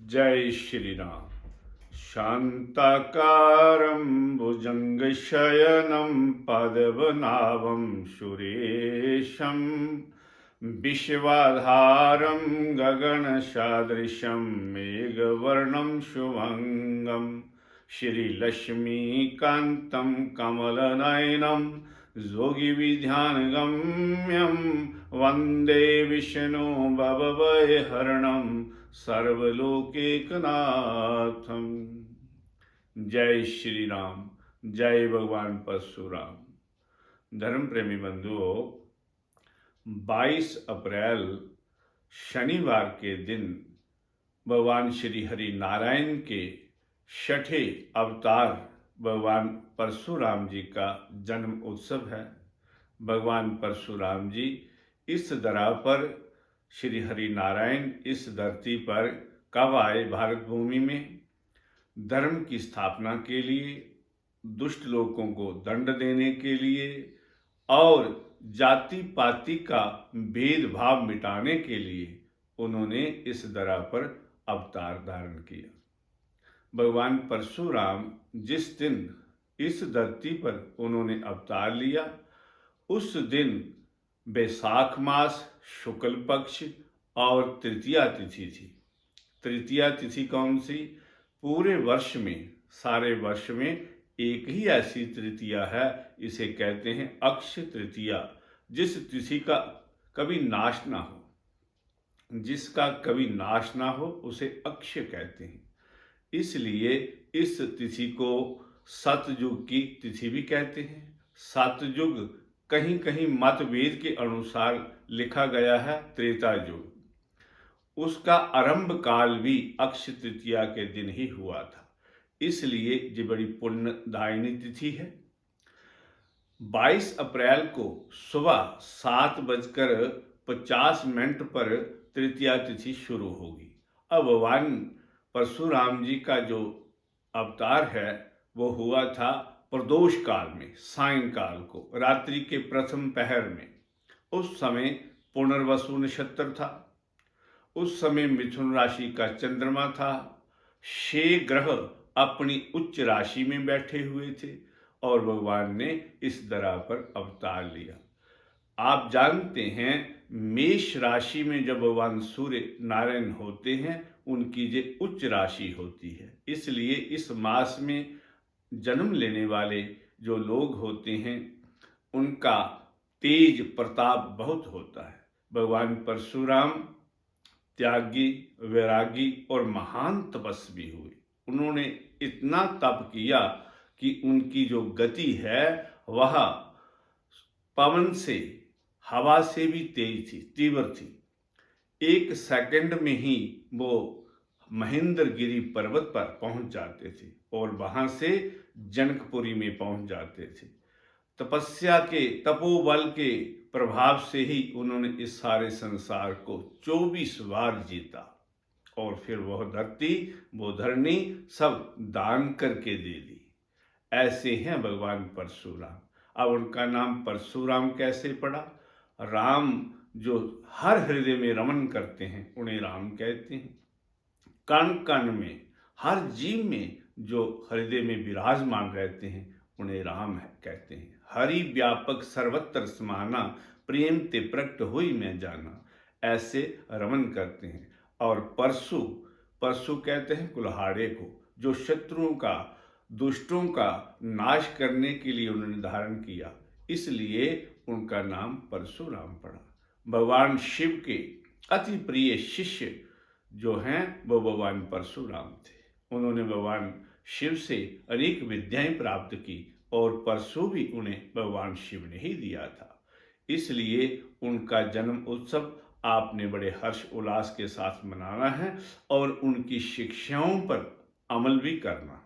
जय श्री राम। शांताकारं भुजंगशयनं पद्मनाभं सुरेशं विश्वाधारं गगनसदृशं मेघवर्णं शुभंगं श्रीलक्ष्मीकान्तं कमलनयनं योगिविध्यानगम्यं वन्दे विष्णु भवभयहरणं सर्वलोकैकनाथम। जय श्री राम। जय भगवान परशुराम। धर्म प्रेमी बंधुओं, 22 अप्रैल शनिवार के दिन भगवान श्री हरि नारायण के छठे अवतार भगवान परशुराम जी का जन्म उत्सव है। भगवान परशुराम जी इस धरा पर, श्री हरि नारायण इस धरती पर कब आए? भारत भूमि में धर्म की स्थापना के लिए, दुष्ट लोगों को दंड देने के लिए और जाति पाति का भेदभाव मिटाने के लिए उन्होंने इस धरा पर अवतार धारण किया। भगवान परशुराम जिस दिन इस धरती पर उन्होंने अवतार लिया, उस दिन बैसाख मास शुक्ल पक्ष और तृतीया तिथि थी। तृतीया तिथि कौन सी? पूरे वर्ष में, सारे वर्ष में एक ही ऐसी तृतीया है, इसे कहते हैं अक्षय तृतीया। जिस तिथि का कभी नाश ना हो, जिसका कभी नाश ना हो, उसे अक्षय कहते हैं। इसलिए इस तिथि को सतयुग की तिथि भी कहते हैं। सतयुग कहीं कहीं मतभेद के अनुसार लिखा गया है त्रेता युग। उसका आरंभ काल भी अक्षय तृतीया के दिन ही हुआ था, इसलिए ये बड़ी पुण्यदायिनी तिथि है। 22 अप्रैल को सुबह 7:50 पर तृतीया तिथि शुरू होगी। अब भगवान परशुराम जी का जो अवतार है वो हुआ था प्रदोष काल में, सायंकाल को, रात्रि के प्रथम पहर में। उस समय पुनर्वसु नक्षत्र था। उस समय मिथुन राशि का चंद्रमा था। 6 ग्रह अपनी उच्च राशि में बैठे हुए थे और भगवान ने इस धरा पर अवतार लिया। आप जानते हैं, मेष राशि में जब भगवान सूर्य नारायण होते हैं, उनकी जो उच्च राशि होती है, इसलिए इस मास में जन्म लेने वाले जो लोग होते हैं उनका तेज प्रताप बहुत होता है। भगवान परशुराम त्यागी, वैरागी और महान तपस्वी हुए। उन्होंने इतना तप किया कि उनकी जो गति है वह पवन से, हवा से भी तेज थी, तीव्र थी। 1 सेकंड में ही वो महेंद्रगिरी पर्वत पर पहुंच जाते थे और वहां से जनकपुरी में पहुंच जाते थे। तपस्या के, तपोबल के प्रभाव से ही उन्होंने इस सारे संसार को 24 बार जीता और फिर वह धरती, वो धरनी सब दान करके दे दी। ऐसे हैं भगवान परशुराम। अब उनका नाम परशुराम कैसे पड़ा? राम जो हर हृदय में रमन करते हैं उन्हें राम कहते हैं। कण कण में, हर जीव में जो हृदय में विराजमान रहते हैं उन्हें राम कहते हैं। हरि व्यापक सर्वत्र समाना, प्रेम ते प्रकट हुई मैं जाना, ऐसे रमन करते हैं। और परशु, परशु कहते हैं कुल्हाड़े को, जो शत्रुओं का, दुष्टों का नाश करने के लिए उन्होंने धारण किया, इसलिए उनका नाम परशुराम पड़ा। भगवान शिव के अति प्रिय शिष्य जो हैं वो भगवान परशुराम थे। उन्होंने भगवान शिव से अनेक विद्याएं प्राप्त की और परशु भी उन्हें भगवान शिव ने ही दिया था। इसलिए उनका जन्म उत्सव आपने बड़े हर्ष उल्लास के साथ मनाना है और उनकी शिक्षाओं पर अमल भी करना।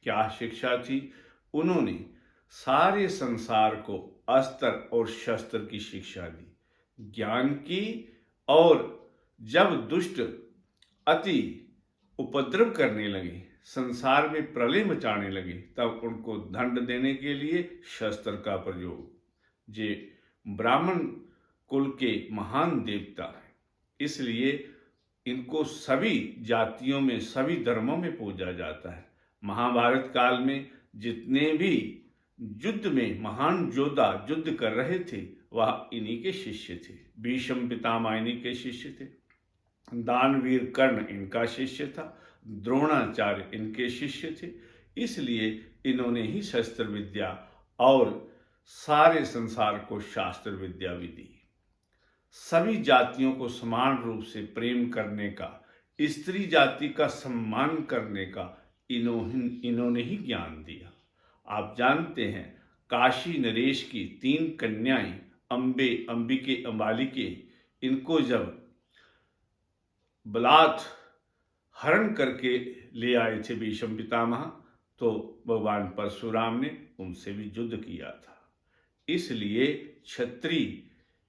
क्या शिक्षा थी? उन्होंने सारे संसार को अस्त्र और शस्त्र की शिक्षा दी, ज्ञान की। और जब दुष्ट अति उपद्रव करने लगे, संसार में प्रलय मचाने लगे, तब उनको दंड देने के लिए शस्त्र का प्रयोग। जे ब्राह्मण कुल के महान देवता हैं, इसलिए इनको सभी जातियों में, सभी धर्मों में पूजा जाता है। महाभारत काल में जितने भी युद्ध में महान योद्धा युद्ध कर रहे थे वह इन्हीं के शिष्य थे। भीष्म पितामह इन्हीं के शिष्य थे, दानवीर कर्ण इनका शिष्य था, द्रोणाचार्य इनके शिष्य थे। इसलिए इन्होंने ही शस्त्र विद्या और सारे संसार को शास्त्र विद्या भी दी। सभी जातियों को समान रूप से प्रेम करने का, स्त्री जाति का सम्मान करने का इन्होंने ही ज्ञान दिया। आप जानते हैं, काशी नरेश की 3 कन्याएं अंबे, अंबिके, अंबालिके, इनको जब बलात् हरण करके ले आए थे भीष्म पितामह, तो भगवान परशुराम ने उनसे भी युद्ध किया था। इसलिए क्षत्रिय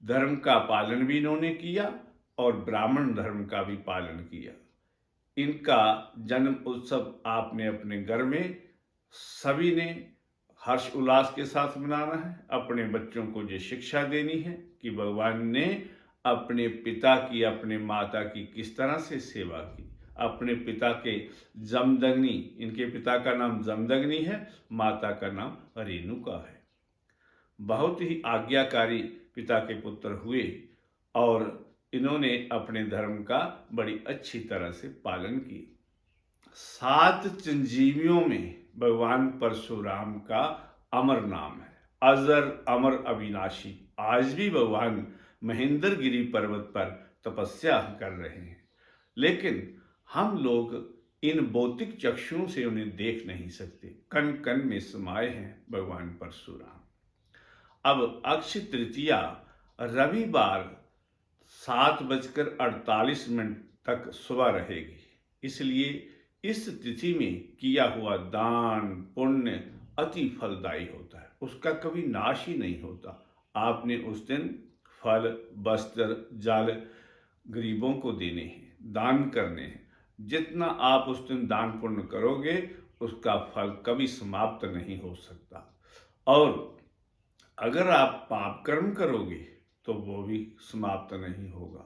धर्म का पालन भी इन्होंने किया और ब्राह्मण धर्म का भी पालन किया। इनका जन्म उत्सव आपने अपने घर में सभी ने हर्ष उल्लास के साथ मनाना है। अपने बच्चों को ये शिक्षा देनी है कि भगवान ने अपने पिता की, अपने माता की किस तरह से सेवा की। अपने पिता के जमदग्नि, इनके पिता का नाम जमदग्नि है, माता का नाम रेणुका है। बहुत ही आज्ञाकारी पिता के पुत्र हुए और इन्होंने अपने धर्म का बड़ी अच्छी तरह से पालन किया। 7 चिरंजीवियों में भगवान परशुराम का अमर नाम है, अजर अमर अविनाशी। आज भी भगवान महेंद्र गिरी पर्वत पर तपस्या कर रहे हैं, लेकिन हम लोग इन भौतिक चक्षुओं से उन्हें देख नहीं सकते। कण कण में समाये हैं भगवान परशुराम। अब अक्षय तृतीया रविवार 7:48 तक सुबह रहेगी। इसलिए इस तिथि में किया हुआ दान पुण्य अति फलदायी होता है, उसका कभी नाश ही नहीं होता। आपने उस दिन फल, वस्त्र, जल गरीबों को देने हैं, दान करने हैं। जितना आप उस दिन दान पुण्य करोगे उसका फल कभी समाप्त नहीं हो सकता। और अगर आप पाप कर्म करोगे तो वो भी समाप्त नहीं होगा।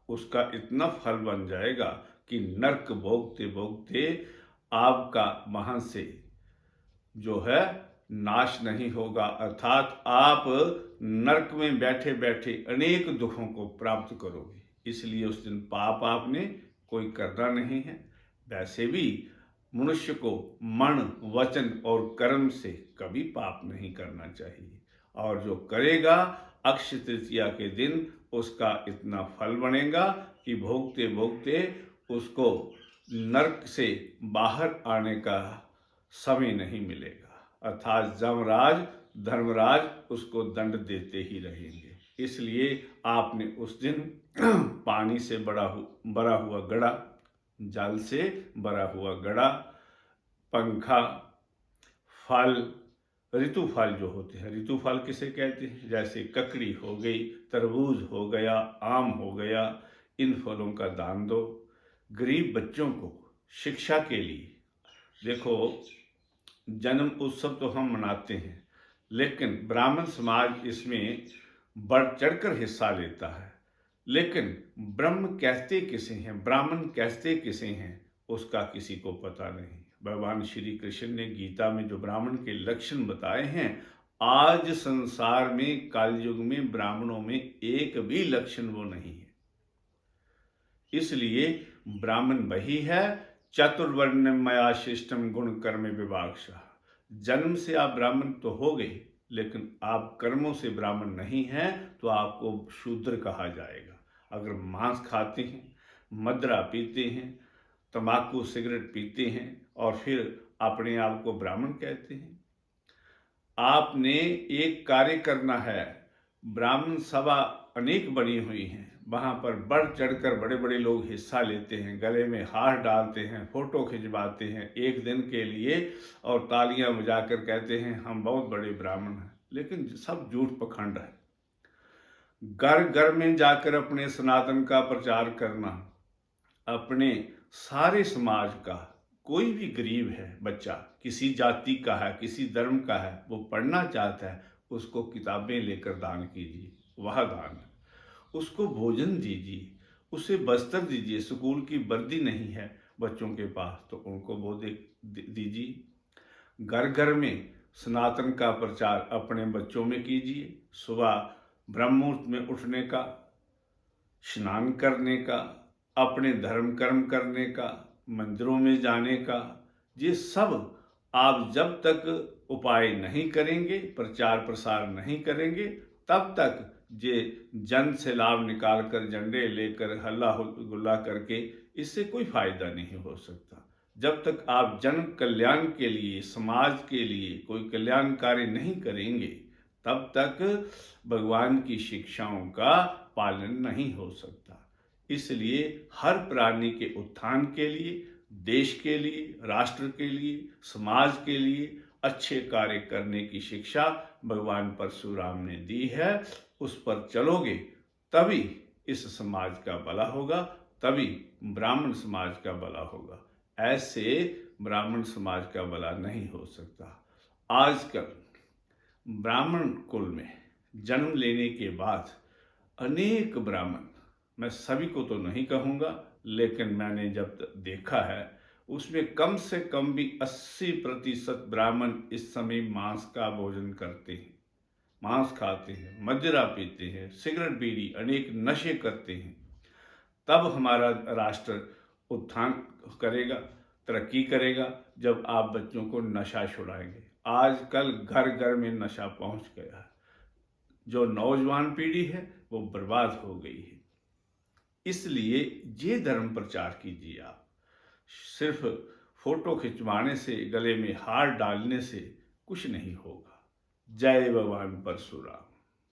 उसका इतना फल बन जाएगा कि नरक भोगते भोगते आपका वहां से जो है नाश नहीं होगा, अर्थात आप नरक में बैठे बैठे अनेक दुखों को प्राप्त करोगे। इसलिए उस दिन पाप आपने कोई करना नहीं है। वैसे भी मनुष्य को मन, वचन और कर्म से कभी पाप नहीं करना चाहिए, और जो करेगा अक्षय तृतीया के दिन उसका इतना फल बनेगा कि भोगते भोगते उसको नरक से बाहर आने का समय नहीं मिलेगा, अर्थात जमराज धर्मराज उसको दंड देते ही रहेंगे। इसलिए आपने उस दिन पानी से भरा हुआ घड़ा, जल से भरा हुआ घड़ा, पंखा, फल, ऋतु फल जो होते हैं, ऋतु फल किसे कहते हैं, जैसे ककड़ी हो गई, तरबूज हो गया, आम हो गया, इन फलों का दान दो। गरीब बच्चों को शिक्षा के लिए, देखो जन्म उत्सव तो हम मनाते हैं, लेकिन ब्राह्मण समाज इसमें बढ़ चढ़कर हिस्सा लेता है। लेकिन ब्रह्म कहते किसे हैं, ब्राह्मण कहते किसे हैं, उसका किसी को पता नहीं। भगवान श्री कृष्ण ने गीता में जो ब्राह्मण के लक्षण बताए हैं, आज संसार में कलयुग में ब्राह्मणों में एक भी लक्षण वो नहीं है। इसलिए ब्राह्मण वही है, चतुर्वर्ण मया शिष्टम गुण कर्म विभागशः। जन्म से आप ब्राह्मण तो हो गए, लेकिन आप कर्मों से ब्राह्मण नहीं हैं तो आपको शूद्र कहा जाएगा। अगर मांस खाते हैं, मदिरा पीते हैं, तंबाकू सिगरेट पीते हैं और फिर अपने आप को ब्राह्मण कहते हैं। आपने एक कार्य करना है, ब्राह्मण सभा अनेक बनी हुई हैं, वहाँ पर बढ़ चढ़कर बड़े बड़े लोग हिस्सा लेते हैं, गले में हार डालते हैं, फोटो खिंचवाते हैं एक दिन के लिए और तालियां बजाकर कहते हैं हम बहुत बड़े ब्राह्मण हैं। लेकिन सब झूठ पखंड है। घर घर में जाकर अपने सनातन का प्रचार करना, अपने सारे समाज का, कोई भी गरीब है बच्चा, किसी जाति का है, किसी धर्म का है, वो पढ़ना चाहता है, उसको किताबें लेकर दान कीजिए, वह दान है। उसको भोजन दीजिए, उसे बस्तर दीजिए, स्कूल की वर्दी नहीं है बच्चों के पास तो उनको वो दीजिए। घर घर में सनातन का प्रचार अपने बच्चों में कीजिए। सुबह ब्रह्म मुहूर्त में उठने का, स्नान करने का, अपने धर्म कर्म करने का, मंदिरों में जाने का, ये सब आप जब तक उपाय नहीं करेंगे, प्रचार प्रसार नहीं करेंगे, तब तक ये जन से लाभ निकाल कर, झंडे लेकर, हल्ला गुल्ला करके इससे कोई फायदा नहीं हो सकता। जब तक आप जन कल्याण के लिए, समाज के लिए कोई कल्याण कार्य नहीं करेंगे, तब तक भगवान की शिक्षाओं का पालन नहीं हो सकता। इसलिए हर प्राणी के उत्थान के लिए, देश के लिए, राष्ट्र के लिए, समाज के लिए अच्छे कार्य करने की शिक्षा भगवान परशुराम ने दी है। उस पर चलोगे तभी इस समाज का भला होगा, तभी ब्राह्मण समाज का भला होगा। ऐसे ब्राह्मण समाज का भला नहीं हो सकता। आजकल ब्राह्मण कुल में जन्म लेने के बाद अनेक ब्राह्मण, मैं सभी को तो नहीं कहूँगा, लेकिन मैंने जब देखा है उसमें कम से कम भी 80% ब्राह्मण इस समय मांस का भोजन करते हैं, मांस खाते हैं, मदिरा पीते हैं, सिगरेट बीड़ी अनेक नशे करते हैं। तब हमारा राष्ट्र उत्थान करेगा, तरक्की करेगा, जब आप बच्चों को नशा छुड़ाएंगे। आजकल घर घर में नशा पहुंच गया है। जो नौजवान पीढ़ी है वो बर्बाद हो गई है। इसलिए ये धर्म प्रचार कीजिए। आप सिर्फ फोटो खिंचवाने से, गले में हार डालने से कुछ नहीं होगा। जय भगवान परशुराम।